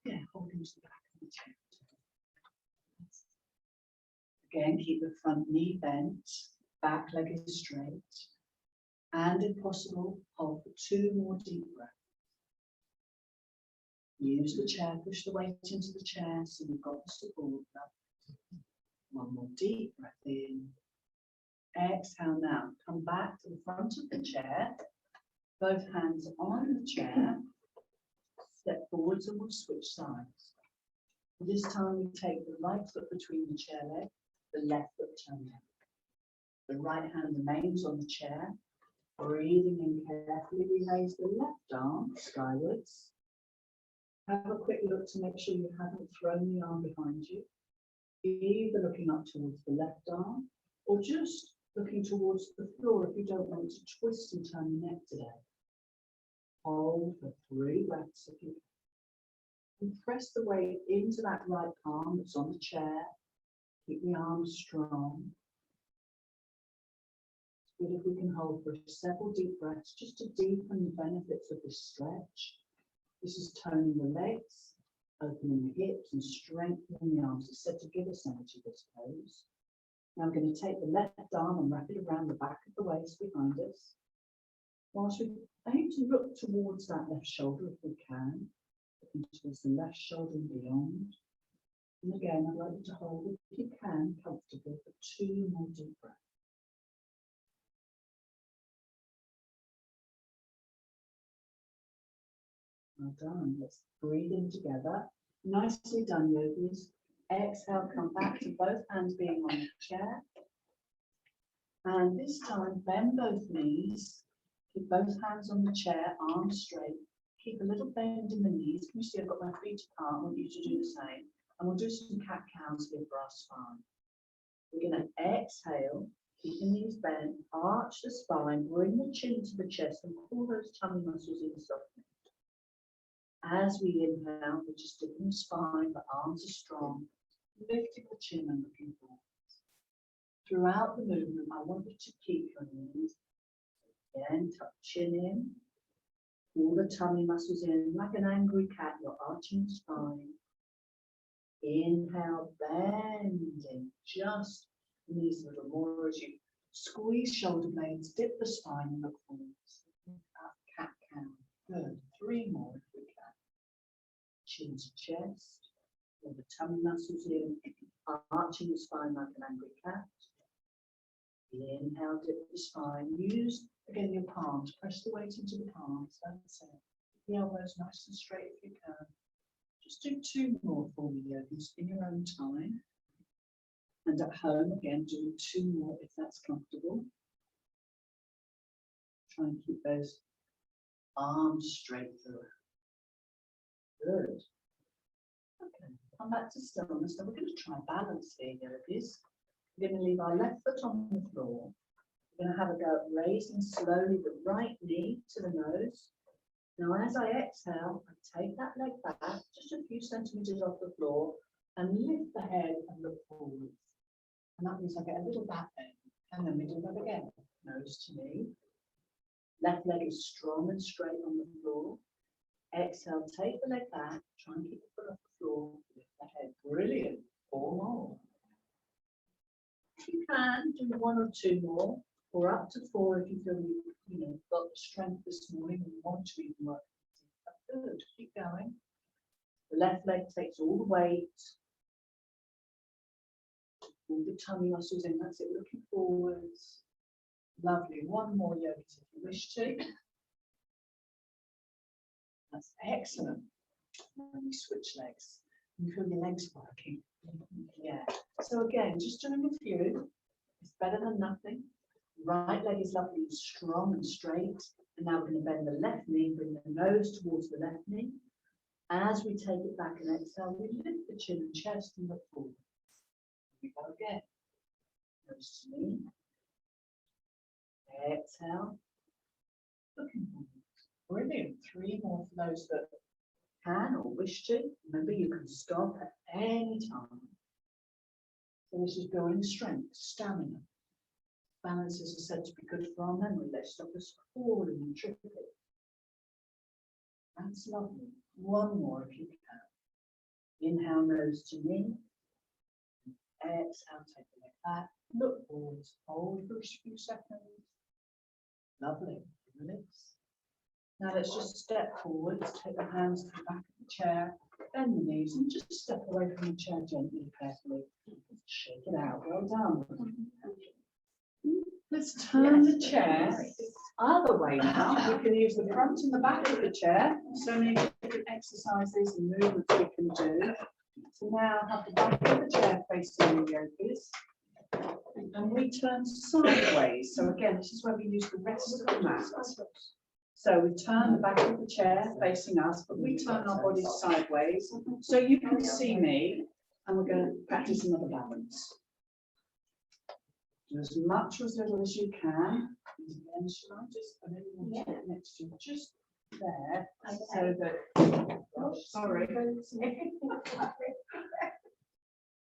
Yeah, hold into the back of the chair. Again, keep the front knee bent, back leg is straight. And if possible, hold for 2 more deep breaths. Use the chair, push the weight into the chair so you've got the support. One more deep breath in. Exhale now. Come back to the front of the chair. Both hands on the chair. Step forwards and we'll switch sides. This time we take the right foot between the chair leg, the left foot turned down. The right hand remains on the chair. Breathing in carefully, we raise the left arm skywards. Have a quick look to make sure you haven't thrown the arm behind you. Either looking up towards the left arm or just looking towards the floor if you don't want to twist and turn your neck today. Hold for 3 breaths if you can. And press the weight into that right palm that's on the chair. Keep the arms strong. It's good if we can hold for several deep breaths just to deepen the benefits of this stretch. This is toning the legs, opening the hips and strengthening the arms. It's said to give us energy, this pose. Now I'm going to take the left arm and wrap it around the back of the waist behind us. Whilst we aim to look towards that left shoulder if we can, looking towards the left shoulder and beyond. And again, I'd like you to hold it, if you can, comfortably for 2 more deep breaths. Well done. Let's breathe in together. Nicely done, yogis. Exhale, come back to both hands being on the chair. And this time, bend both knees. Keep both hands on the chair, arms straight. Keep a little bend in the knees. Can you see I've got my feet apart? I want you to do the same. And we'll do some cat-cows here for our spine. We're going to exhale, keep the knees bent, arch the spine, bring the chin to the chest and pull those tummy muscles in softly. As we inhale, we're just dipping the spine, the arms are strong, lifting the chin and looking forward. Throughout the movement, I want you to keep your knees. Again, tuck chin in, pull the tummy muscles in like an angry cat, you're arching the spine. Inhale, bending just the knees a little more as you squeeze shoulder blades, dip the spine and look forwards. Cat-cow. Good. 3 more if we can. Chin to chest, pull the tummy muscles in, arching the spine like an angry cat. Inhale, dip the spine. Use, again, your palms. Press the weight into the palms. That's it. The elbows nice and straight if you can. Just do 2 more for me, yogis, in your own time. And at home, again, do 2 more if that's comfortable. Try and keep those arms straight through. Good. Okay, come back to stillness. Now we're going to try balance here, yogis. We're going to leave our left foot on the floor. We're going to have a go at raising slowly the right knee to the nose. Now, as I exhale, I take that leg back just a few centimeters off the floor and lift the head and look forwards. And that means I get a little back bend. And then we do that again. Nose to knee. Left leg is strong and straight on the floor. Exhale, take the leg back. Try and keep the foot off the floor. Lift the head. Brilliant. 4 more. If you can, do 1 or 2 more. Or up to 4 if you feel you've got the strength this morning and you want to even work. Good, keep going. The left leg takes all the weight. All the tummy muscles in, that's it, looking forwards. Lovely, 1 more, yogis, if you wish to. That's excellent. And you switch legs. You feel your legs working. Yeah. So again, just doing a few. It's better than nothing. Right leg is lovely, strong and straight. And now we're going to bend the left knee, bring the nose towards the left knee. As we take it back and exhale, we lift the chin and chest and look forward. Here we go again. Nose to knee. Exhale. Looking forward. Brilliant. 3 more for those that can or wish to. Remember, you can stop at any time. So this is building strength, stamina. Balances are said to be good for our memory. They stop us falling and tripping. That's lovely. 1 more if you can. Inhale, nose to knee. Exhale, take the leg back. Look forwards. Hold for a few seconds. Lovely. Release. Now let's just step forwards. Take the hands to the back of the chair. Bend the knees and just step away from the chair gently, carefully. Shake it out. Well done. Let's turn the chair other way now. We can use the front and the back of the chair. So many different exercises and movements we can do. So now have the back of the chair facing the yogis. And we turn sideways. So again, this is where we use the rest of the mat. So we turn the back of the chair facing us, but we turn our bodies sideways so you can see me, and we're going to practice another balance. Do as much or as little as you can. And again, should I just, I don't want to get next to you, just there, so that, oh, sorry.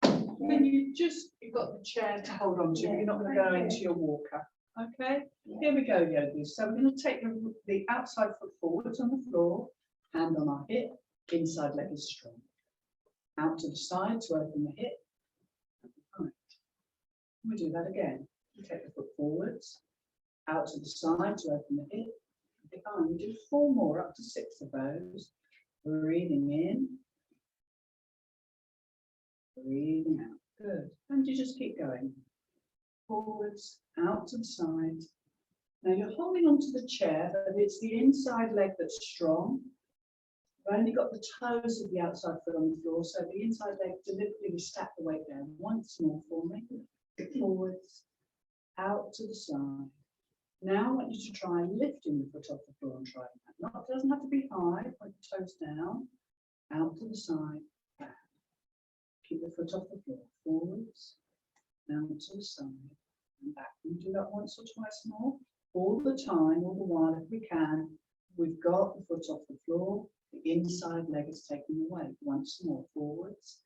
Then you've got the chair to hold on to, but you're not going to go into your walker. Okay, here we go, yogis. So we're going to take the outside foot forwards on the floor, hand on our hip, inside leg is strong. Out to the side to open the hip. Right. We do that again. We take the foot forwards, out to the side to open the hip. Behind. We do 4 more, up to 6 of those. Breathing in. Breathing out. Good. And you just keep going. Forwards, out to the side. Now you're holding onto the chair, but it's the inside leg that's strong. We've only got the toes of the outside foot on the floor, so the inside leg, deliberately we stack the weight down. Once more for me. Forwards, out to the side. Now I want you to try lifting the foot off the floor and try that. It doesn't have to be high, point the toes down, out to the side, back. Keep the foot off the floor, forwards, out to the side, and back. We do that once or twice more, all the time, all the while, if we can. We've got the foot off the floor, the inside leg is taking the weight. Once more, forwards,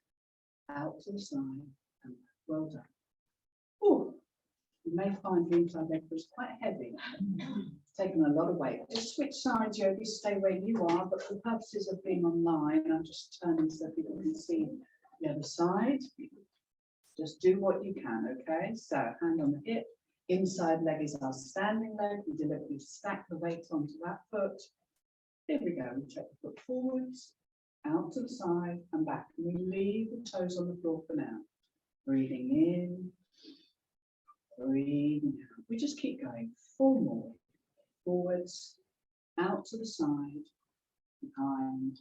out to the side, and back. Well done. Ooh. You may find the inside leg was quite heavy. It's taken a lot of weight. Just switch sides, yogis, stay where you are, but for purposes of being online, I'm just turning so people can see the other side. Just do what you can, okay? So hand on the hip, inside leg is our standing leg. We deliberately stack the weight onto that foot. Here we go. We take the foot forwards, out to the side and back. And we leave the toes on the floor for now. Breathing in. Breathing out. We just keep going. 4 more. Forwards, out to the side, behind,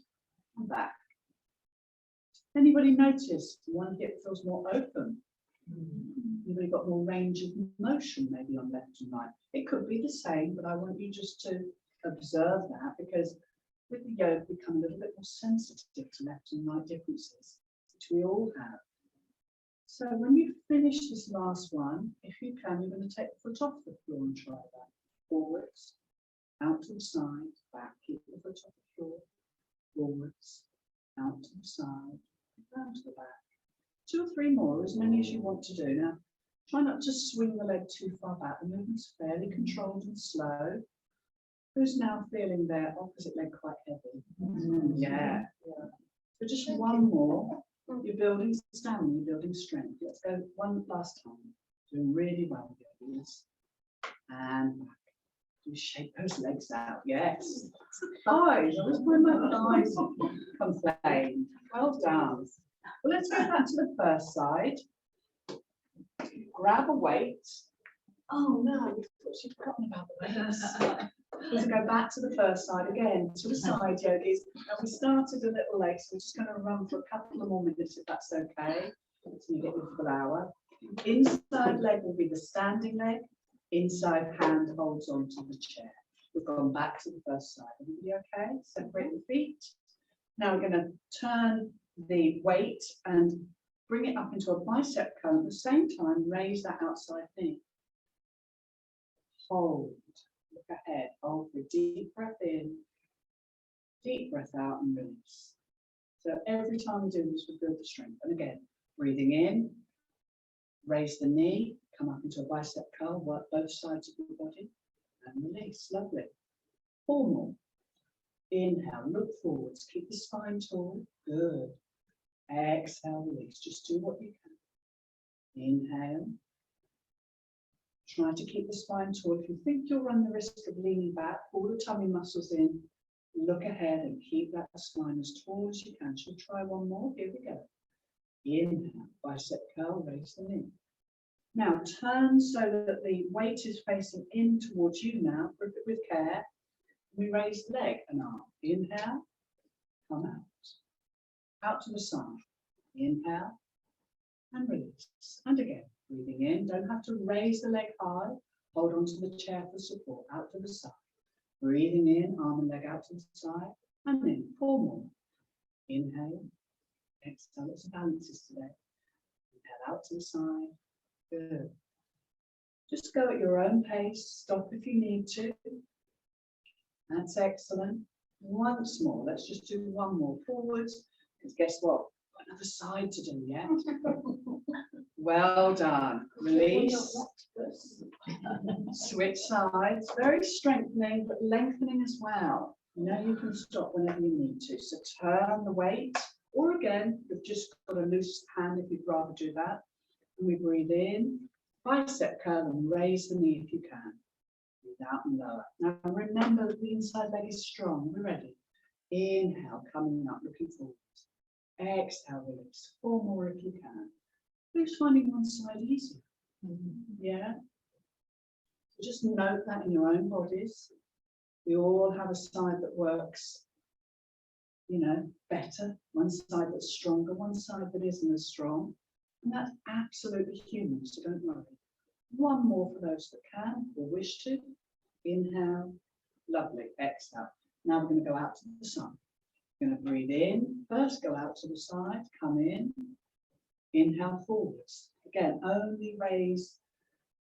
and back. Anybody notice one hip feels more open? Anybody got more range of motion maybe on left and right? It could be the same, but I want you just to observe that, because with the yoga we become a little bit more sensitive to left and right differences, which we all have. So when you finish this last one, if you can, you're going to take the foot off the floor and try that. Forwards, out to the side, back, keep the foot off the floor. Forwards, out to the side, down to the back. 2 or 3 more, as many as you want to do. Now, try not to swing the leg too far back. The movement's fairly controlled and slow. Who's now feeling their opposite leg quite heavy? Yeah. So just 1 more. You're building stamina, you're building strength. Let's go one last time. Doing really well, yogis. And back. You shake those legs out. Yes. Thighs. I was putting my thighs complain. Well done. Well, let's go back to the first side. Grab a weight. Oh no, she's forgotten about the weights. Let's go back to the first side again, to the side, yogis. And we started a little late, so we're just going to run for a couple of more minutes, if that's okay. So you get your full hour. Inside leg will be the standing leg. Inside hand holds onto the chair. We've gone back to the first side. Everybody okay? Separate the feet. Now we're going to turn the weight and bring it up into a bicep curl. At the same time, raise that outside knee. Hold. Look ahead. Hold for a deep breath in. Deep breath out and release. So every time we do this, we build the strength. And again, breathing in. Raise the knee. Come up into a bicep curl. Work both sides of your body. And release. Lovely. 4 more. Inhale. Look forwards. Keep the spine tall. Good. Exhale. Release. Just do what you can. Inhale. Try to keep the spine tall. If you think you'll run the risk of leaning back, pull the tummy muscles in. Look ahead and keep that spine as tall as you can. Shall we try 1 more? Here we go. Inhale. Bicep curl. Raise the knee. Now turn so that the weight is facing in towards you now. Grip it with care. We raise the leg and arm. Inhale, come out. Out to the side. Inhale and release. And again, breathing in. Don't have to raise the leg high. Hold on to the chair for support. Out to the side. Breathing in, arm and leg out to the side, and in 4 more. Inhale, exhale, lots of balances today. Inhale out to the side, good. Just go at your own pace, stop if you need to. That's excellent. Once more, let's just do 1 more forwards, because guess what? Got another side to do yet. Well done. Release. Switch sides. Very strengthening, but lengthening as well. You know you can stop whenever you need to. So turn the weight, or again, you've just got a loose hand if you'd rather do that. And we breathe in, bicep curl, and raise the knee if you can. Breathe out and lower. Now remember that the inside leg is strong. We're ready. Inhale, coming up, looking forward. Exhale, release. 4 more if you can. Who's finding one side easier? Yeah. So just note that in your own bodies. We all have a side that works, you know, better. One side that's stronger, one side that isn't as strong. And that's absolutely human, so don't worry. 1 more for those that can or wish to. Inhale. Lovely. Exhale. Now we're going to go out to the side. We're going to breathe in. First, go out to the side. Come in. Inhale forwards. Again, only raise.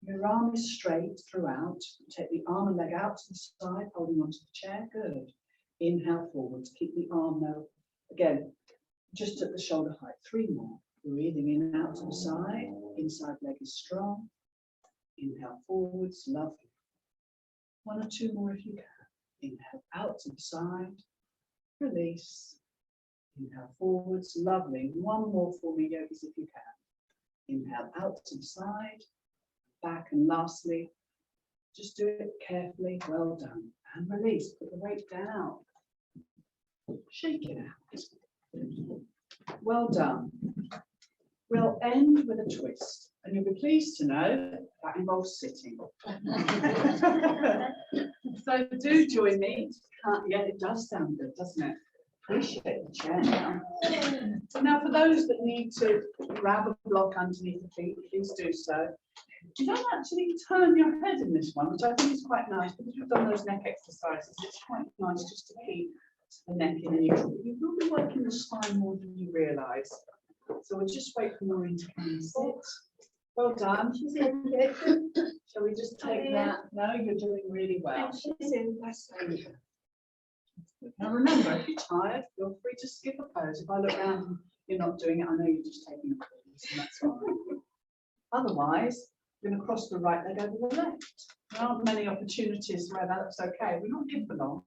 Your arm is straight throughout. Take the arm and leg out to the side, holding onto the chair. Good. Inhale forwards. Keep the arm now. Again, just at the shoulder height. 3 more. Breathing in and out to the side. Inside leg is strong. Inhale forwards. Lovely. 1 or 2 more if you can. Inhale out to the side. Release. Inhale forwards. Lovely. 1 more for me, yogis, if you can. Inhale out to the side. Back, and lastly, just do it carefully. Well done. And release. Put the weight down. Shake it out. Well done. We'll end with a twist, and you'll be pleased to know that involves sitting. So do join me. Yeah, it does sound good, doesn't it? Appreciate the chair now. Now, for those that need to grab a block underneath the feet, please do so. You don't actually turn your head in this one, which I think is quite nice, because we've done those neck exercises. It's quite nice just to keep the neck in a neutral. But you will be working the spine more than you realise. So we'll just wait for Maureen to come and sit. Well done. Shall we just take that? No, you're doing really well. Now remember, if you're tired, feel free to skip a pose. If I look around and you're not doing it, I know you're just taking a pose, and that's fine. Otherwise, we're going to cross the right leg over the left. There aren't many opportunities where that's okay. We're not in for long.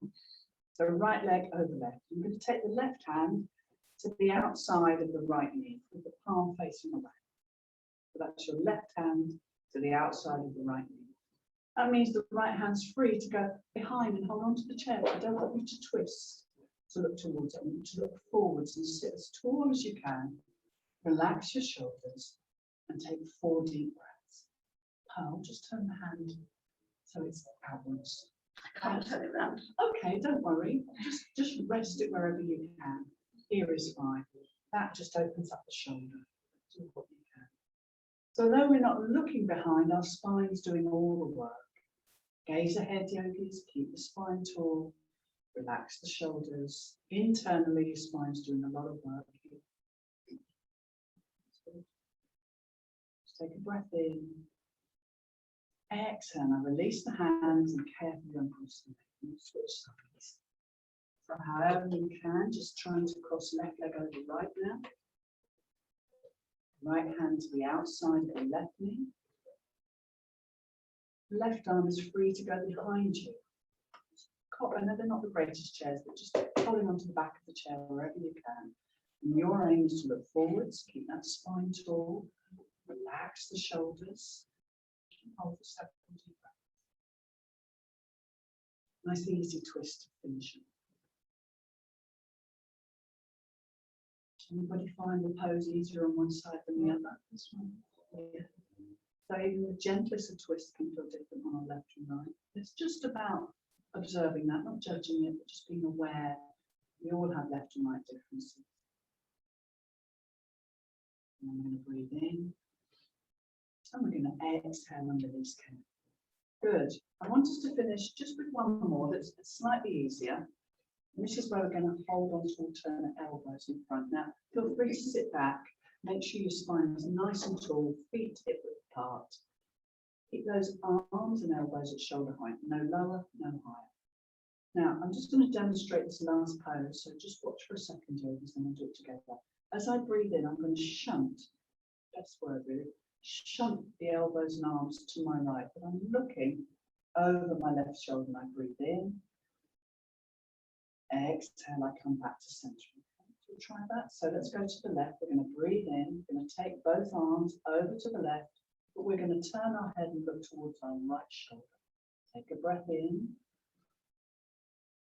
So right leg over left. You're going to take the left hand to the outside of the right knee with the palm facing away. So that's your left hand to the outside of the right knee. That means the right hand's free to go behind and hold on to the chair. I don't want you to twist to look towards it. I want you to look forwards and sit as tall as you can. Relax your shoulders and take 4 deep breaths. Pearl, just turn the hand so it's outwards. I can't turn it around. Okay, don't worry. Just rest it wherever you can. Here is fine. That just opens up the shoulder. Do what you can. So though we're not looking behind, our spine's doing all the work. Gaze ahead, yogis. Keep the spine tall. Relax the shoulders. Internally, your spine's doing a lot of work. Just take a breath in. Exhale. Now release the hands and carefully uncross the leg. Switch sides. So however you can, just trying to cross left leg over right now. Right hand to the outside of the left knee. Left arm is free to go behind you. I know they're not the greatest chairs, but just holding onto the back of the chair wherever you can. And your aim is to look forwards, keep that spine tall, relax the shoulders, hold for several deep breaths. Nice easy twist to finish. Anybody find the pose easier on one side than the other? This one. Yeah. So even the gentlest of twists can feel different on our left and right. It's just about observing that, not judging it, but just being aware. We all have left and right differences. And I'm going to breathe in. And we're going to exhale and release. Good. I want us to finish just with one more that's slightly easier. And this is where we're going to hold on to alternate elbows in front. Now, feel free to sit back. Make sure your spine is nice and tall, feet hip width apart. Keep those arms and elbows at shoulder height, no lower, no higher. Now, I'm just going to demonstrate this last pose, so just watch for a second here, because then we'll do it together. As I breathe in, I'm going to shunt, best word really, shunt the elbows and arms to my right, but I'm looking over my left shoulder and I breathe in. Exhale, I come back to center. We'll try that. So let's go to the left. We're going to breathe in. We're going to take both arms over to the left, but we're going to turn our head and look towards our right shoulder. Take a breath in.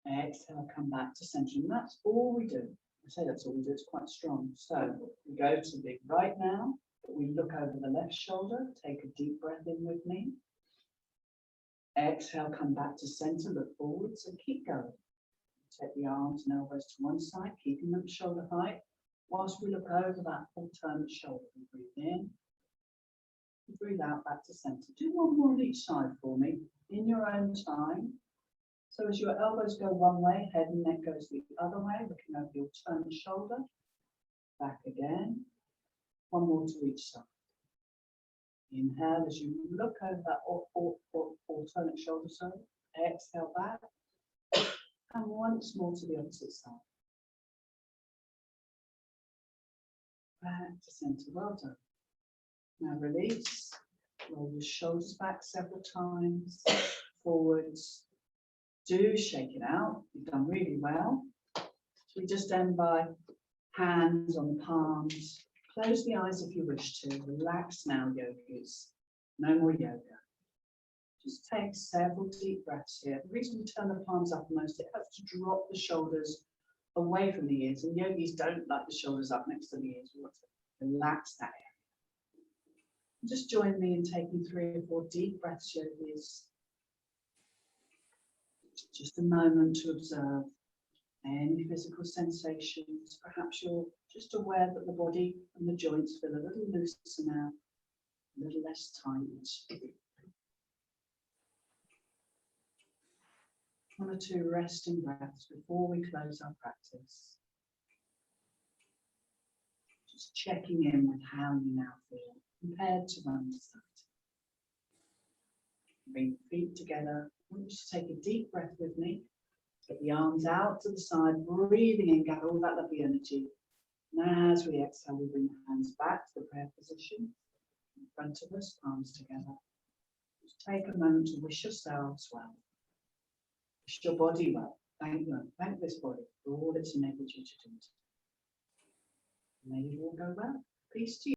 Exhale, come back to center. And that's all we do. I say that's all we do. It's quite strong. So we go to the right now, but we look over the left shoulder. Take a deep breath in with me. Exhale, come back to center, look forwards and keep going. Take the arms and elbows to one side, keeping them shoulder height. Whilst we look over that alternate shoulder, we breathe in, we breathe out back to center. Do one more on each side for me, in your own time. So as your elbows go one way, head and neck goes the other way, looking over the alternate shoulder. Back again. One more to each side. Inhale as you look over that alternate shoulder side. Exhale back. And once more to the opposite side. Back to center. Well done. Now release. Roll your shoulders back several times. Forwards. Do shake it out. You've done really well. So we just end by hands on the palms. Close the eyes if you wish to. Relax now, yogis. No more yoga. Just take several deep breaths here. The reason we turn the palms uppermost, it helps to drop the shoulders away from the ears. And yogis don't like the shoulders up next to the ears. We want to relax that area. Just join me in taking 3 or 4 deep breaths, yogis. Just a moment to observe any physical sensations. Perhaps you're just aware that the body and the joints feel a little looser now, a little less tight. 1 or 2 resting breaths before we close our practice. Just checking in with how you now feel compared to when we started. Bring the feet together. I want you to take a deep breath with me. Get the arms out to the side, breathing in, gather all that lovely energy. And as we exhale, we bring the hands back to the prayer position in front of us, palms together. Just take a moment to wish yourselves well. Wish your body well. Thank you. Thank this body for all it's enabled you to do. May you all go well. Peace to you.